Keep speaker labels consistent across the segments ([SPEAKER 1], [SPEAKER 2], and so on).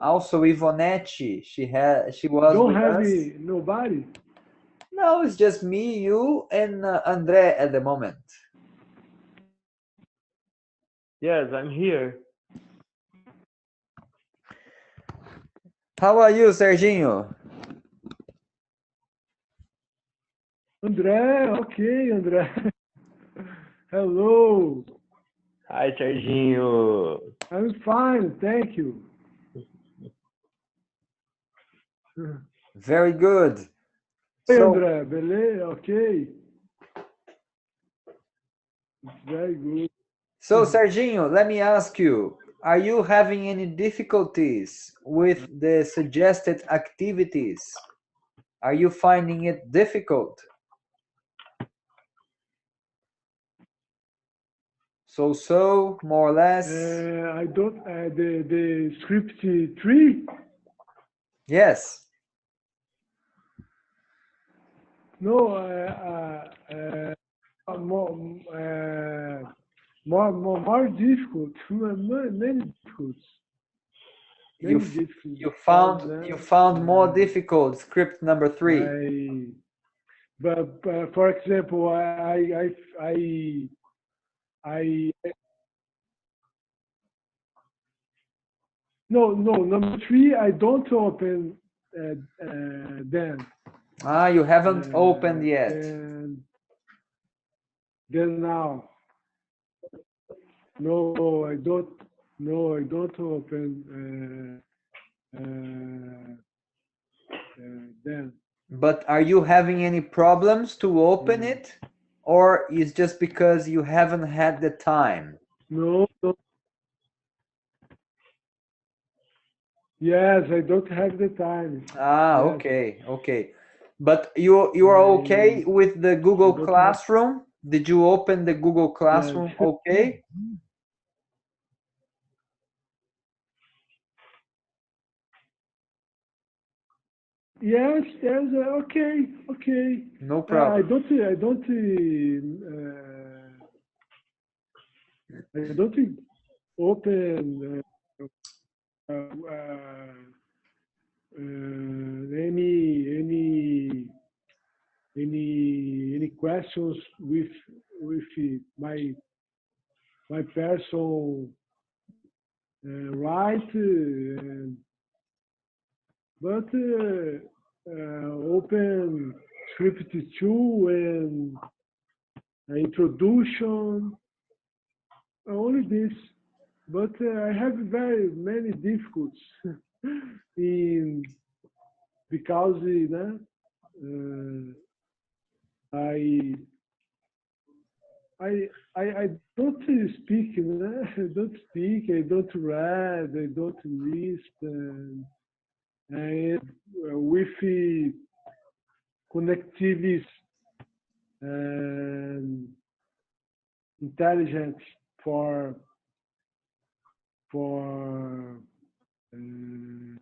[SPEAKER 1] Also, Ivonette, she was
[SPEAKER 2] Don't
[SPEAKER 1] with
[SPEAKER 2] have
[SPEAKER 1] us.
[SPEAKER 2] nobody?
[SPEAKER 1] No, it's just me, you, and Andre at the moment.
[SPEAKER 3] Yes, I'm here.
[SPEAKER 1] How are you, Serginho?
[SPEAKER 2] André, okay, André. Hello.
[SPEAKER 3] Hi, Serginho.
[SPEAKER 2] I'm fine, thank you.
[SPEAKER 1] Very good.
[SPEAKER 2] Hey,
[SPEAKER 1] So,
[SPEAKER 2] André, beleza? Okay. It's very good.
[SPEAKER 1] so Serginho, let me ask you, are you having any difficulties with the suggested activities? Are you finding it difficult? So, more or less?
[SPEAKER 2] I don't, the script 3?
[SPEAKER 1] Yes.
[SPEAKER 2] No, more, more difficult. Many difficult.
[SPEAKER 1] You
[SPEAKER 2] Many difficult.
[SPEAKER 1] you
[SPEAKER 2] Because,
[SPEAKER 1] found more difficult script number 3.
[SPEAKER 2] but for example, I no, number 3, I don't open them.
[SPEAKER 1] Ah, you haven't opened yet.
[SPEAKER 2] Then now, no, I don't. No, I don't open them.
[SPEAKER 1] But are you having any problems to open it? Or is just because you haven't had the time?
[SPEAKER 2] No, no. Yes, I don't have the time.
[SPEAKER 1] Ah,
[SPEAKER 2] Yes,
[SPEAKER 1] okay. But you are okay with the
[SPEAKER 2] I
[SPEAKER 1] Google
[SPEAKER 2] don't have.
[SPEAKER 1] Classroom? Did you open the Google
[SPEAKER 2] Yes,
[SPEAKER 1] Classroom okay?
[SPEAKER 2] yes, yes. Okay, okay.
[SPEAKER 1] No
[SPEAKER 2] I
[SPEAKER 1] problem.
[SPEAKER 2] don't. I don't open uh, uh, any questions with my person right, but open script 2 and introduction, only this. But I have very many difficulties in because I I don't speak, I don't speak, I don't read, I don't listen, and with connectivity and intelligence for for um,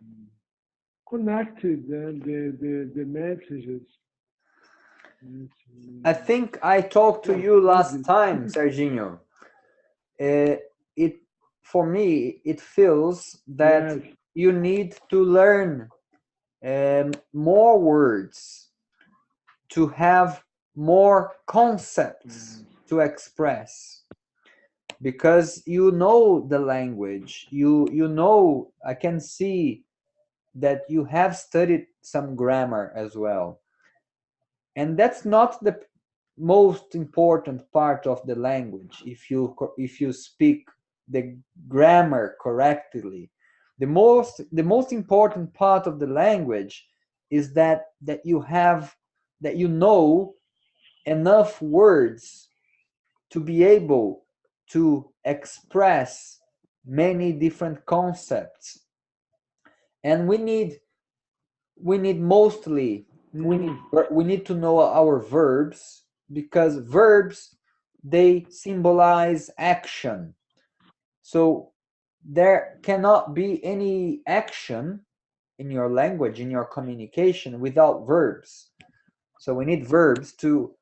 [SPEAKER 2] connected and the messages.
[SPEAKER 1] I think I talked to you last
[SPEAKER 2] Easy.
[SPEAKER 1] time, Serginho. It for me it feels that
[SPEAKER 2] Yes.
[SPEAKER 1] you need to learn more words to have more concepts to express, because you know the language, you know, I can see that you have studied some grammar as well, and that's not the most important part of the language. If you speak the grammar correctly, the most important part of the language is that you have, that you know enough words to be able to express many different concepts. And we need mostly, we need to know our verbs, because verbs, they symbolize action. So there cannot be any action in your language, in your communication, without verbs. So we need verbs to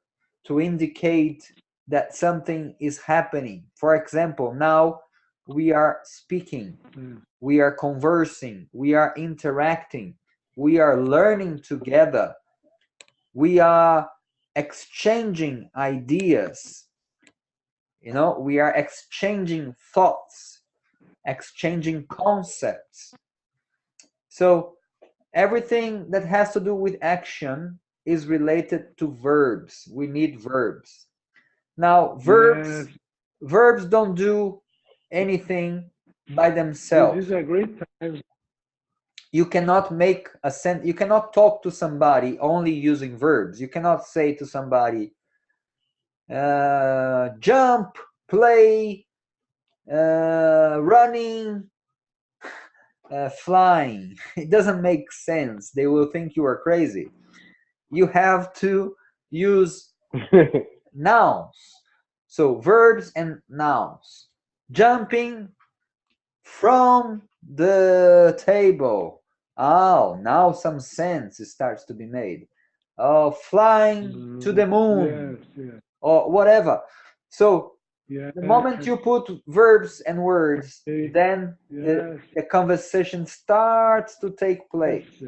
[SPEAKER 1] indicate that something is happening. For example, now we are speaking, we are conversing, we are interacting, we are learning together, we are exchanging ideas, you know, we are exchanging thoughts, exchanging concepts. So everything that has to do with action is related to verbs. We need verbs. Now, verbs don't do anything by themselves.
[SPEAKER 2] This is a great time.
[SPEAKER 1] You cannot make a sentence. You cannot talk to somebody only using verbs. You cannot say to somebody, jump, play, running, flying. It doesn't make sense. They will think you are crazy. You have to use nouns. So verbs and nouns. Jumping from the table. Oh, now some sense starts to be made. Oh, flying to the moon. Or whatever. So the moment you put verbs and words, then the conversation starts to take place.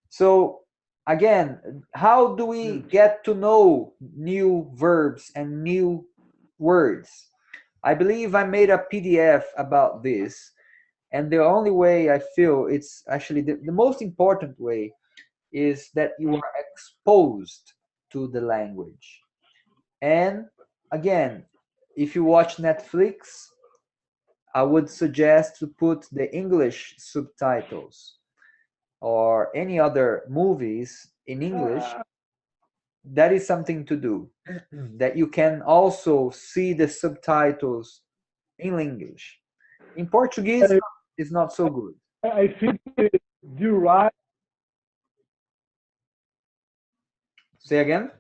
[SPEAKER 1] So again, how do we get to know new verbs and new words? I believe I made a PDF about this, and the only way I feel it's actually the most important way is that you are exposed to the language. And again, if you watch Netflix, I would suggest to put the English subtitles or any other movies in English. That is something to do. That you can also see the subtitles in English. In Portuguese, it's not so good.
[SPEAKER 2] I think you right.
[SPEAKER 1] Say again?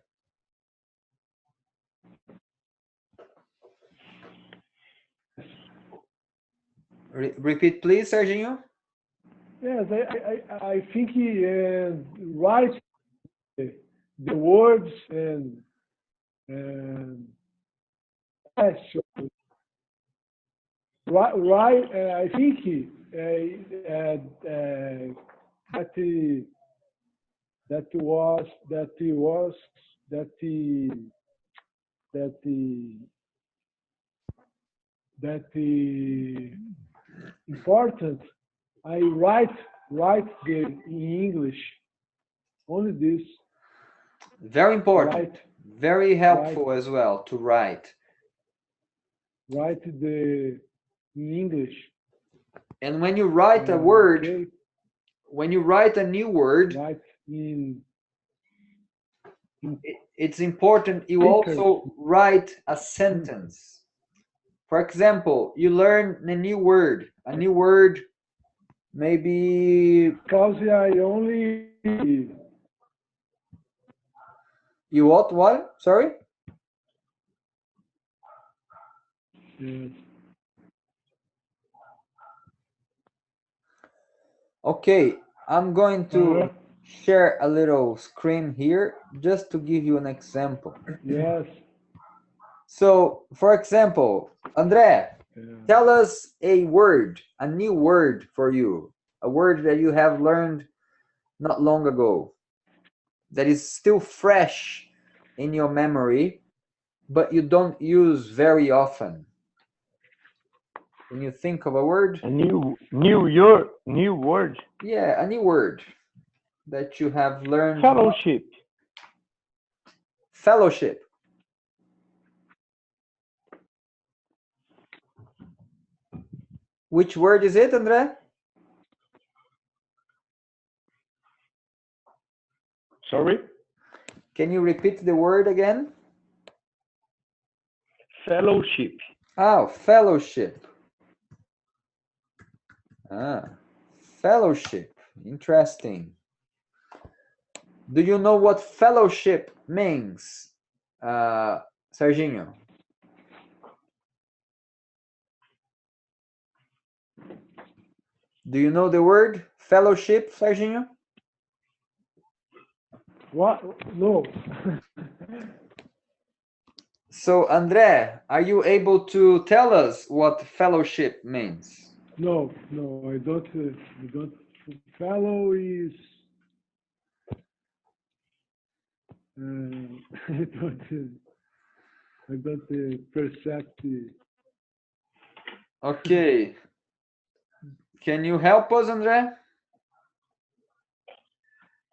[SPEAKER 1] Repeat, please, Serginho.
[SPEAKER 2] Yes, I think he writes the words and right. I think that important. I write in English. Only this.
[SPEAKER 1] Very important. Very helpful as well to write.
[SPEAKER 2] Write in English.
[SPEAKER 1] And when you write a word, when you write a new word, it's important you also write a sentence. For example, you learn a new word maybe.
[SPEAKER 2] Because I only.
[SPEAKER 1] You what? Sorry?
[SPEAKER 2] Yes.
[SPEAKER 1] Okay, I'm going to share a little screen here just to give you an example.
[SPEAKER 2] Yes.
[SPEAKER 1] So, for example, André, tell us a word, a new word for you, a word that you have learned not long ago, that is still fresh in your memory, but you don't use very often. Can you think of a word?
[SPEAKER 3] A new word.
[SPEAKER 1] Yeah, a new word that you have learned.
[SPEAKER 3] Fellowship.
[SPEAKER 1] Fellowship. Which word is it, André?
[SPEAKER 3] Sorry?
[SPEAKER 1] Can you repeat the word again?
[SPEAKER 3] Fellowship.
[SPEAKER 1] Oh, fellowship. Fellowship. Interesting. Do you know what fellowship means, Serginho? Do you know the word fellowship, Serginho?
[SPEAKER 2] What? No.
[SPEAKER 1] So, André, are you able to tell us what fellowship means?
[SPEAKER 2] No, no, I don't. I don't. Fellow is. I don't. I don't percept.
[SPEAKER 1] Okay. Can you help us, André?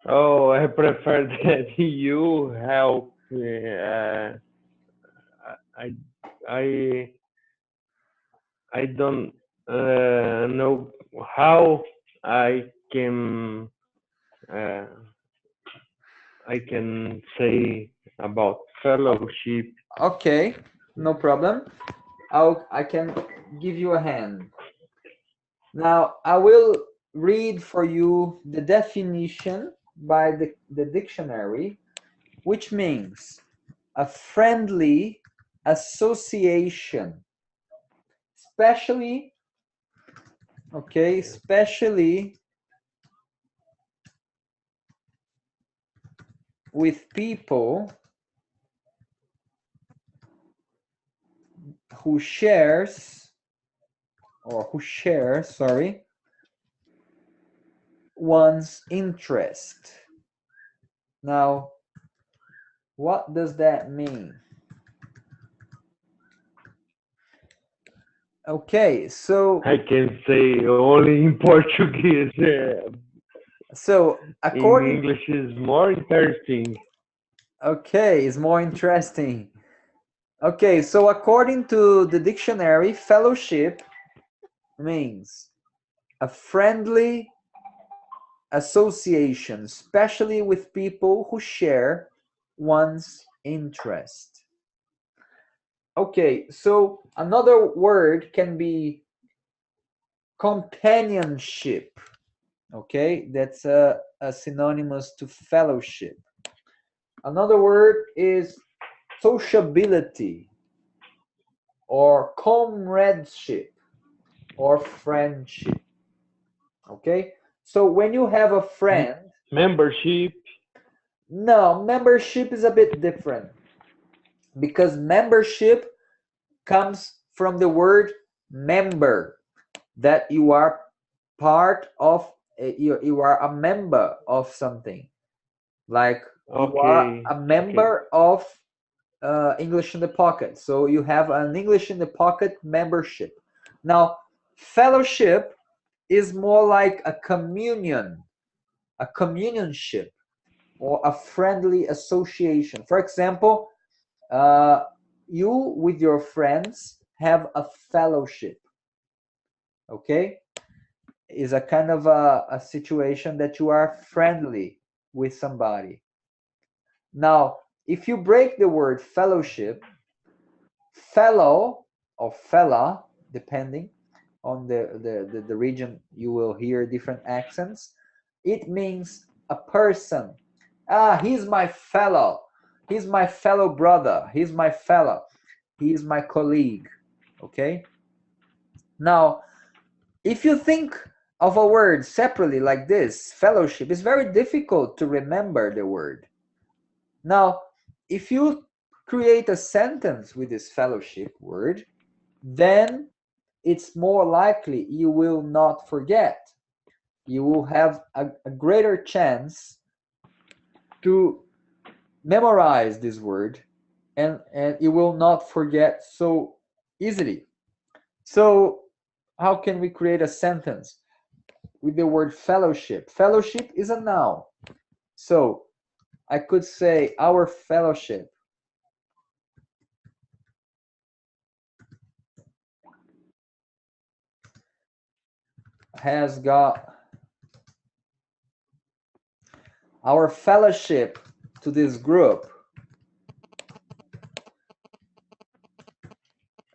[SPEAKER 3] Oh, I prefer that you help. I I I don't know how I can uh, I can say about fellowship.
[SPEAKER 1] Okay, no problem. I can give you a hand. Now, I will read for you the definition by the dictionary, which means a friendly association, especially, okay, especially with people who shares, sorry, one's interest. Now, what does that mean? Okay, so
[SPEAKER 3] I can say only in Portuguese. In
[SPEAKER 1] according,
[SPEAKER 3] English is more interesting.
[SPEAKER 1] okay, it's more interesting. Okay, so according to the dictionary, fellowship means a friendly association, especially with people who share one's interest. Okay, so another word can be companionship. Okay, that's a synonymous to fellowship. Another word is sociability or comradeship or friendship. Okay, so when you have a
[SPEAKER 3] M-
[SPEAKER 1] friend,
[SPEAKER 3] Membership.
[SPEAKER 1] no, membership is a bit different because membership comes from the word member, that you are part of, you are a member of something, like you are
[SPEAKER 3] Okay,
[SPEAKER 1] a
[SPEAKER 3] okay.
[SPEAKER 1] member of English in the Pocket. So you have an English in the Pocket membership. Now, fellowship is more like a communionship, or a friendly association. For example, uh, you with your friends have a fellowship. Okay, is a kind of a situation that you are friendly with somebody. Now, if you break the word fellowship, fellow or fella, depending on the region, you will hear different accents. It means a person. Ah, he's my fellow. He's my fellow brother. He's my fellow. He is my colleague. Okay? Now, if you think of a word separately like this, fellowship, it's very difficult to remember the word. Now, if you create a sentence with this fellowship word, then it's more likely you will not forget. You will have a greater chance to memorize this word, and you will not forget so easily. So, how can we create a sentence with the word fellowship? Fellowship is a noun. So, I could say our fellowship has got, our fellowship to this group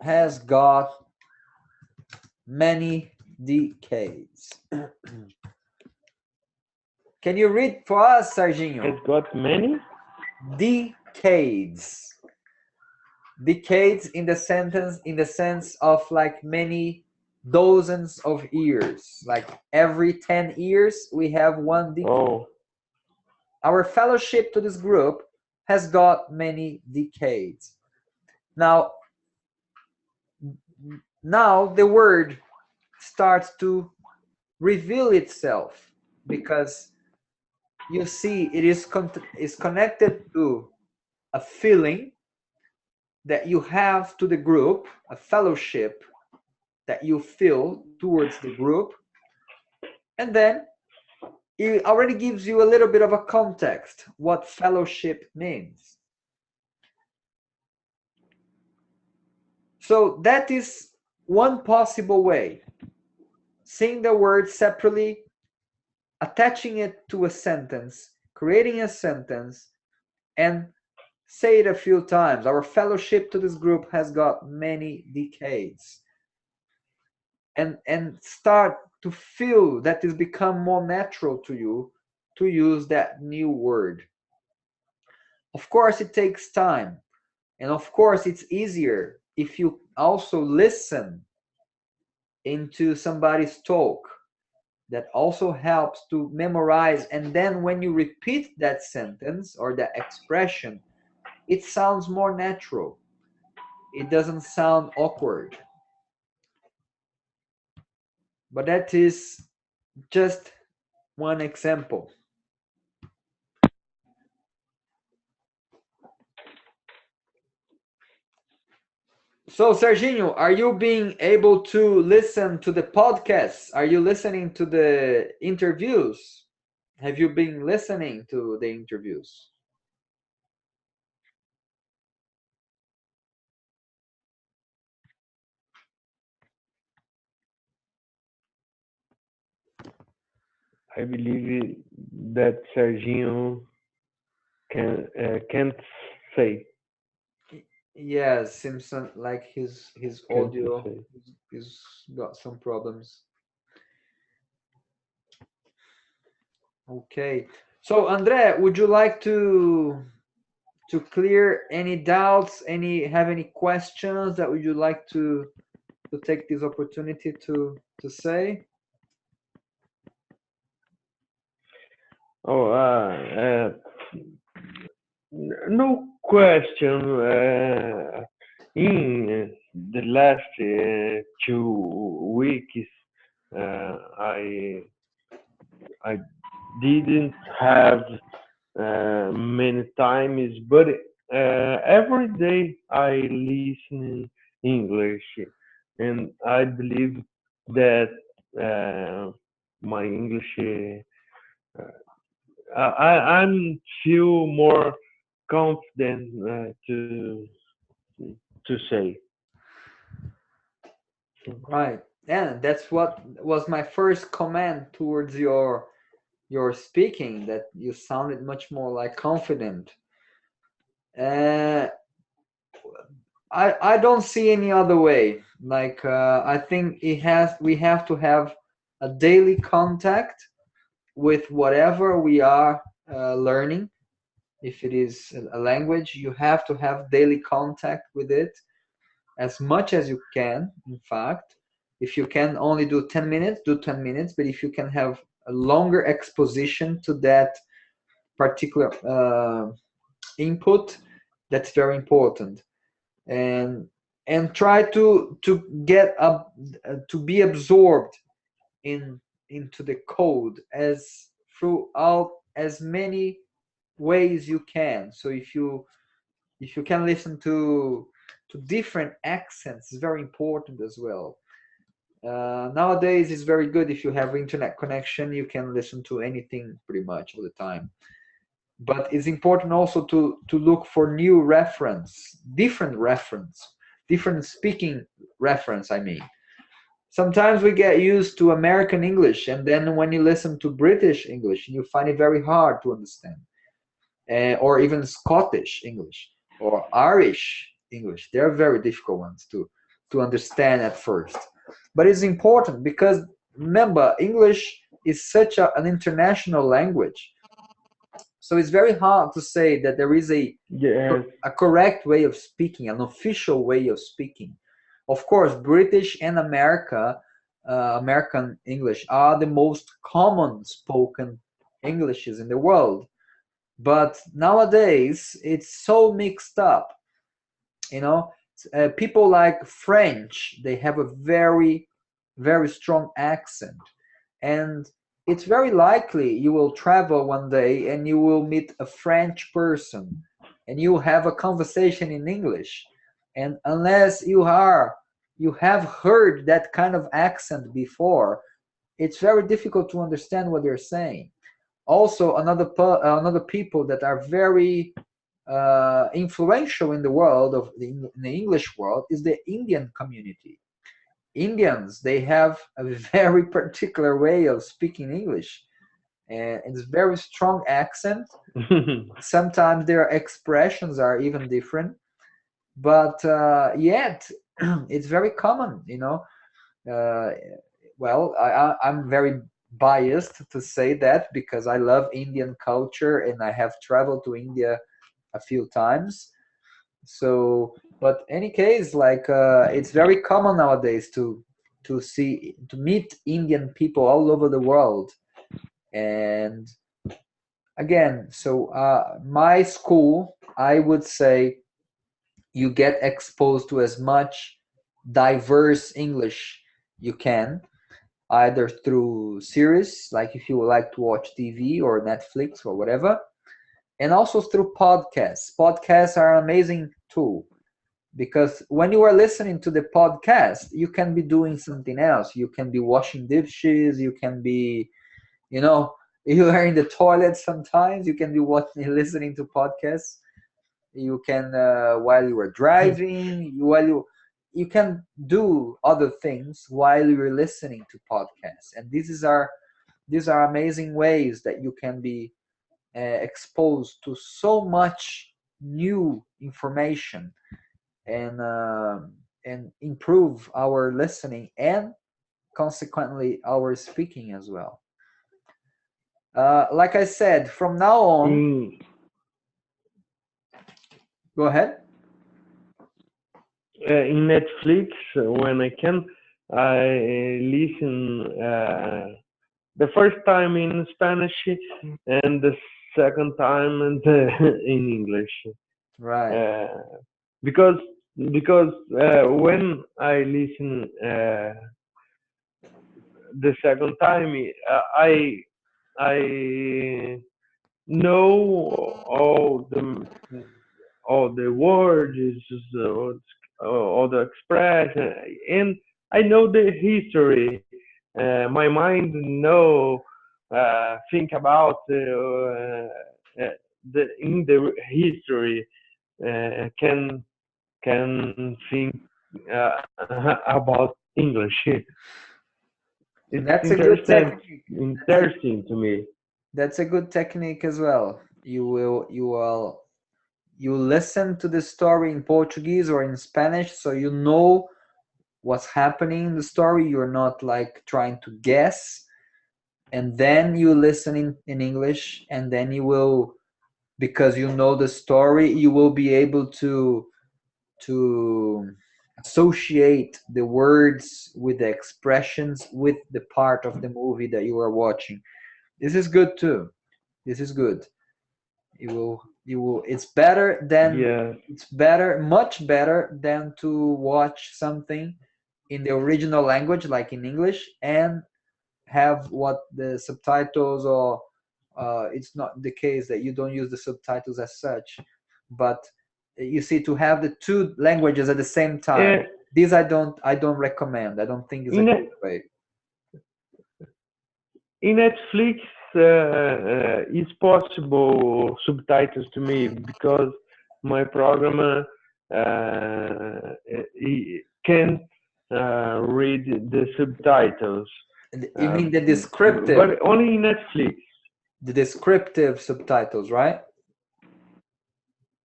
[SPEAKER 1] has got many decades. Can you read for us,
[SPEAKER 3] Has
[SPEAKER 1] Serginho?
[SPEAKER 3] got many?
[SPEAKER 1] Decades. Decades in the sentence, in the sense of like many dozens of years. Like every 10 years, we have one decade.
[SPEAKER 3] Oh,
[SPEAKER 1] Our fellowship to this group has got many decades. Now, the word starts to reveal itself, because you see it is connected to a feeling that you have to the group, a fellowship that you feel towards the group, and then it already gives you a little bit of a context what fellowship means. So that is one possible way. Seeing the word separately, attaching it to a sentence, creating a sentence, and say it a few times. Our fellowship to this group has got many decades. And start to feel that it's become more natural to you to use that new word. Of course, it takes time. And of course, it's easier if you also listen into somebody's talk. That also helps to memorize. And then when you repeat that sentence or that expression, it sounds more natural. It doesn't sound awkward. But that is just one example. So, Serginho, are you being able to listen to the podcasts? Are you listening to the interviews? Have you been listening to the interviews?
[SPEAKER 3] I believe that Serginho can't say.
[SPEAKER 1] Yes, Simpson, like his
[SPEAKER 3] Can't
[SPEAKER 1] audio
[SPEAKER 3] say.
[SPEAKER 1] is got some problems. Okay. So, André, would you like to clear any doubts, have any questions that would you like to take this opportunity to say?
[SPEAKER 3] Oh, no question. In the last 2 weeks, I didn't have many times, but every day I listen English, and I believe that my English, I'm feel more confident to say.
[SPEAKER 1] Right. Yeah, that's what was my first comment towards your speaking, that you sounded much more like confident. Uh, I don't see any other way. Like I think we have to have a daily contact with whatever we are learning. If it is a language, you have to have daily contact with it as much as you can. In fact, if you can only do 10 minutes, do 10 minutes. But if you can have a longer exposition to that particular input, that's very important. And try to get up to be absorbed into the code as throughout as many ways you can. So if you can listen to different accents, it's very important as well. Nowadays, it's very good if you have internet connection. You can listen to anything pretty much all the time. But it's important also to look for new different speaking reference. I mean, sometimes we get used to American English, and then when you listen to British English, you find it very hard to understand, or even Scottish English or Irish English. They're very difficult ones to understand at first. But it's important because remember, English is such an international language. So it's very hard to say that there is
[SPEAKER 3] Yes,
[SPEAKER 1] a correct way of speaking, an official way of speaking. Of course, British and American English are the most common spoken Englishes in the world. But nowadays, it's so mixed up, you know. people like French, they have a very, very strong accent. And it's very likely you will travel one day and you will meet a French person and you have a conversation in English. And unless you have heard that kind of accent before, it's very difficult to understand what they're saying. Also, another people that are very influential in the world of in the English world is the Indian community. Indians, they have a very particular way of speaking English, and it's very strong accent. Sometimes their expressions are even different, but yet it's very common, you know. Uh, well, I'm very biased to say that because I love Indian culture and I have traveled to India a few times. So, but any case, like it's very common nowadays to meet Indian people all over the world. And again, so my school, I would say you get exposed to as much diverse English you can, either through series, like if you would like to watch TV or Netflix or whatever, and also through podcasts. Podcasts are an amazing tool because when you are listening to the podcast, you can be doing something else. You can be washing dishes, you can be, you know, you are in the toilet sometimes, you can be watching, listening to podcasts. You can while you are driving, while you can do other things while you're listening to podcasts. And these are amazing ways that you can be exposed to so much new information and improve our listening and consequently our speaking as well. Like I said, from now on,
[SPEAKER 3] in
[SPEAKER 1] go ahead.
[SPEAKER 3] in Netflix, when I can, I listen the first time in Spanish and the second time in English.
[SPEAKER 1] Right.
[SPEAKER 3] Uh, because when I listen the second time, I know all the words, all the expression, and I know the history. My mind know think about the in the history can think about English. It's
[SPEAKER 1] That's a good technique.
[SPEAKER 3] interesting to me.
[SPEAKER 1] That's a good technique as well. You listen to the story in Portuguese or in Spanish, so you know what's happening in the story. You're not like trying to guess, and then you listen in English, and then you will, because you know the story, you will be able to associate the words with the expressions with the part of the movie that you are watching. This is good too. This is good. You will
[SPEAKER 3] Yes.
[SPEAKER 1] it's better, much better than to watch something in the original language like in English and have what the subtitles, or it's not the case that you don't use the subtitles as such, but you see, to have the two languages at the same time,
[SPEAKER 3] Uh,
[SPEAKER 1] this I don't recommend. I don't think it's a
[SPEAKER 3] in
[SPEAKER 1] good way.
[SPEAKER 3] in Netflix, it's possible subtitles to me because my programmer he can read the subtitles,
[SPEAKER 1] You mean
[SPEAKER 3] but only in Netflix.
[SPEAKER 1] the descriptive subtitles, right?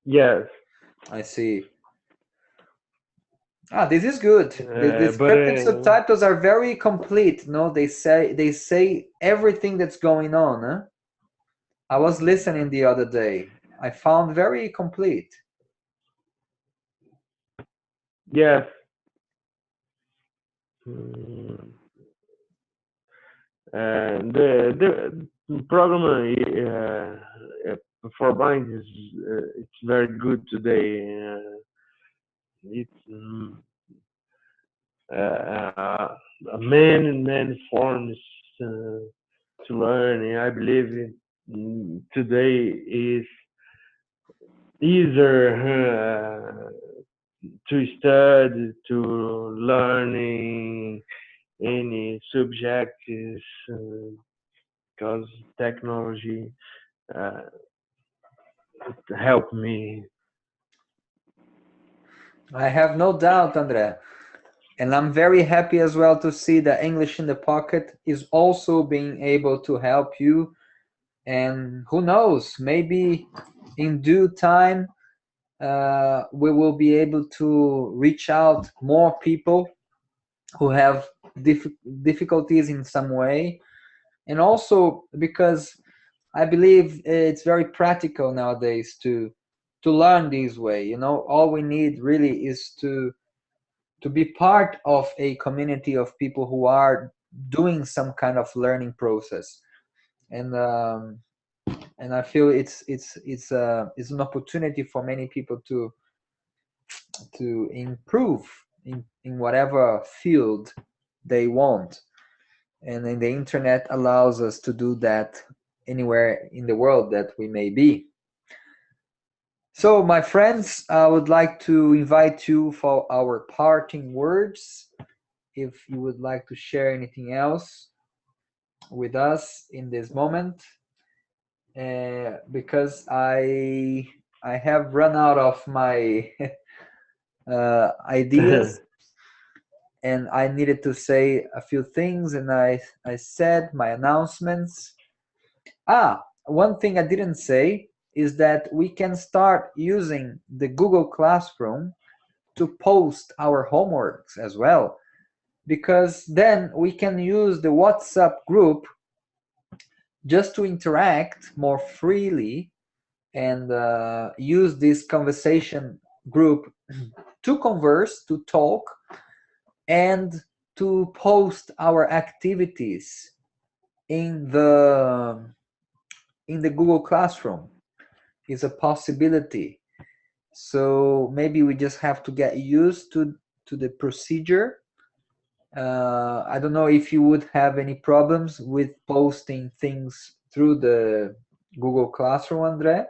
[SPEAKER 3] Yes,
[SPEAKER 1] I see. This is good. The
[SPEAKER 3] but
[SPEAKER 1] descriptive subtitles are very complete. No, they say everything that's going on. Huh? I was listening the other day. I found very complete.
[SPEAKER 3] yes. Mm, the program for mine is it's very good today. it's uh, many forms uh, to learn. And I believe today is easier to study, to learning any subject is because technology uh, help me.
[SPEAKER 1] I have no doubt, Andre. And I'm very happy as well to see that English in the Pocket is also being able to help you. And who knows, maybe in due time, we will be able to reach out more people who have difficulties in some way. And also because I believe it's very practical nowadays to learn this way. You know, all we need really is to be part of a community of people who are doing some kind of learning process. And and I feel it's an opportunity for many people to improve in whatever field they want. And then the internet allows us to do that anywhere in the world that we may be. So, my friends, I would like to invite you for our parting words. If you would like to share anything else with us in this moment, because I have run out of my ideas, and I needed to say a few things, and I said my announcements. One thing I didn't say is that we can start using the Google Classroom to post our homeworks as well, because then we can use the WhatsApp group just to interact more freely and use this conversation group to converse, to talk, and to post our activities in the Google Classroom is a possibility. So maybe we just have to get used to the procedure. I don't know if you would have any problems with posting things through the Google Classroom, Andre,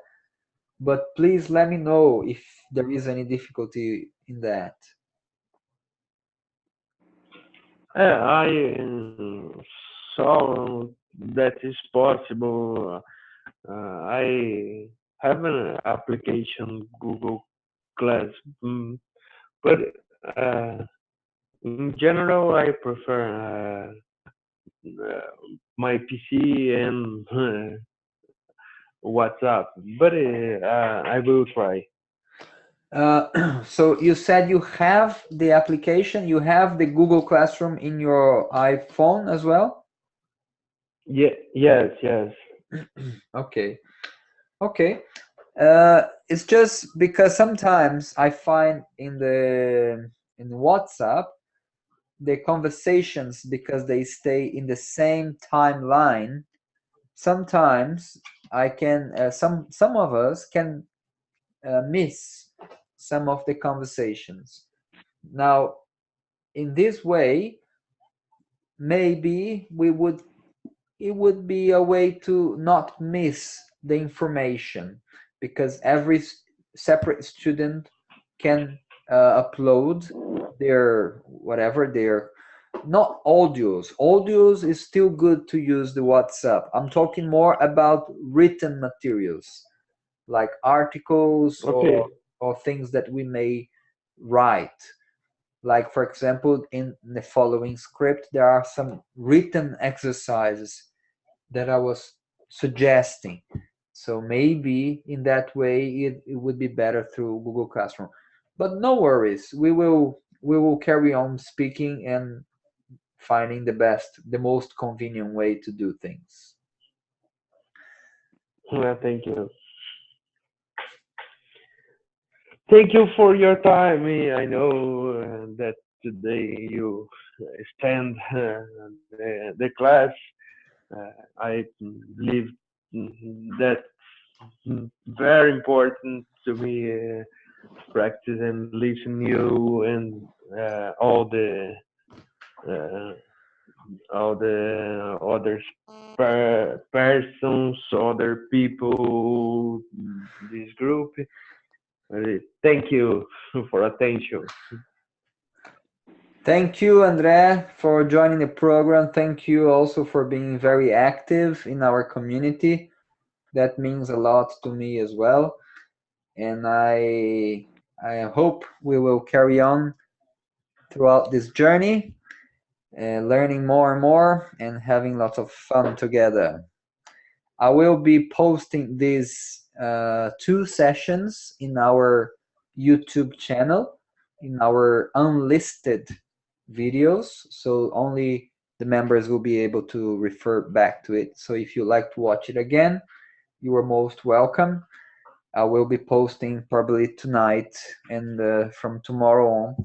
[SPEAKER 1] but please let me know if there is any difficulty in that.
[SPEAKER 3] I saw that is possible. I have an application Google Class, but uh, in general I prefer my PC and WhatsApp. But I will try.
[SPEAKER 1] So you said you have the application, you have the Google Classroom in your iPhone as well?
[SPEAKER 3] Yeah. Yes. Yes.
[SPEAKER 1] Okay. Okay. It's just because sometimes I find in WhatsApp the conversations, because they stay in the same timeline. Sometimes I can some of us can miss some of the conversations. Now, in this way, maybe we would it would be a way to not miss the information, because every separate student can upload their whatever their not audios is still good to use the WhatsApp. I'm talking more about written materials like articles
[SPEAKER 3] Okay.
[SPEAKER 1] or things that we may write. Like, for example, in the following script, there are some written exercises that I was suggesting. So maybe in that way it would be better through Google Classroom. But no worries, we will carry on speaking and finding the most convenient way to do things.
[SPEAKER 3] Thank you. Thank you for your time. I know that today you stand the class. I believe that's very important to me. practice and listen you and uh, all the other persons, other people, this group. Thank you for attention.
[SPEAKER 1] Thank you, André, for joining the program. Thank you also for being very active in our community. That means a lot to me as well. And I hope we will carry on throughout this journey, learning more and more and having lots of fun together. I will be posting these 2 sessions in our YouTube channel, in our unlisted videos, so only the members will be able to refer back to it. So if you like to watch it again, you are most welcome. I will be posting probably tonight, and from tomorrow on,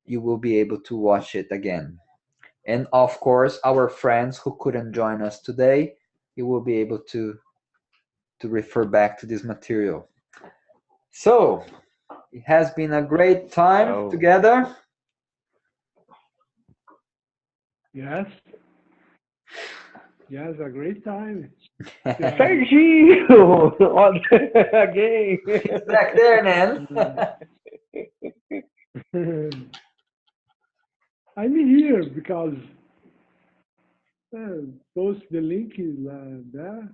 [SPEAKER 1] you will be able to watch it again. And of course, our friends who couldn't join us today, you will be able to refer back to this material. So it has been a great time together.
[SPEAKER 2] Yes. Yes, a great time.
[SPEAKER 3] Sergio again.
[SPEAKER 1] He's back there, man.
[SPEAKER 2] I'm here because post the link there.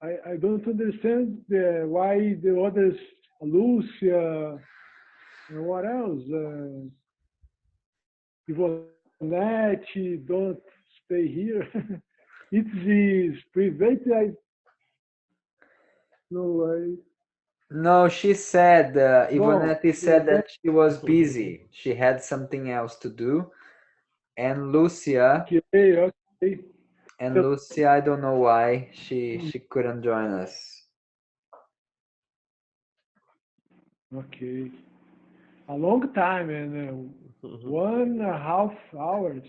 [SPEAKER 2] I don't understand why the others, Lucia, and what else? Ivonete don't stay here. It is private. No,
[SPEAKER 1] No, she said,
[SPEAKER 2] bom,
[SPEAKER 1] Ivonete said that she was busy. She had something else to do. And Lucia,
[SPEAKER 2] okay.
[SPEAKER 1] I don't know why she couldn't join us.
[SPEAKER 2] Okay. A long time and 1.5 hours.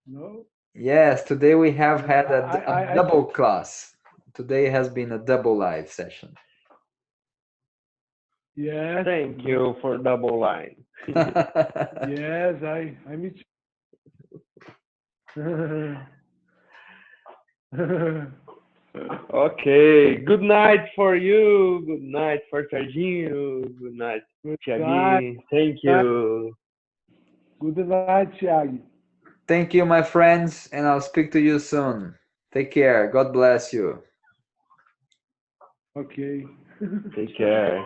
[SPEAKER 2] No?
[SPEAKER 1] Yes, today we have had
[SPEAKER 2] I
[SPEAKER 1] a double class. Today has been a double live session.
[SPEAKER 2] yes.
[SPEAKER 3] Thank you for double line.
[SPEAKER 2] Yes, I meet
[SPEAKER 3] Okay. Good night for you. Good night for Serginho. Good night,
[SPEAKER 2] Good
[SPEAKER 3] Thiago.
[SPEAKER 2] night.
[SPEAKER 3] Thank you.
[SPEAKER 2] Good night, Thiago.
[SPEAKER 1] Thank you, my friends, and I'll speak to you soon. Take care. God bless you.
[SPEAKER 2] Okay.
[SPEAKER 3] Take care.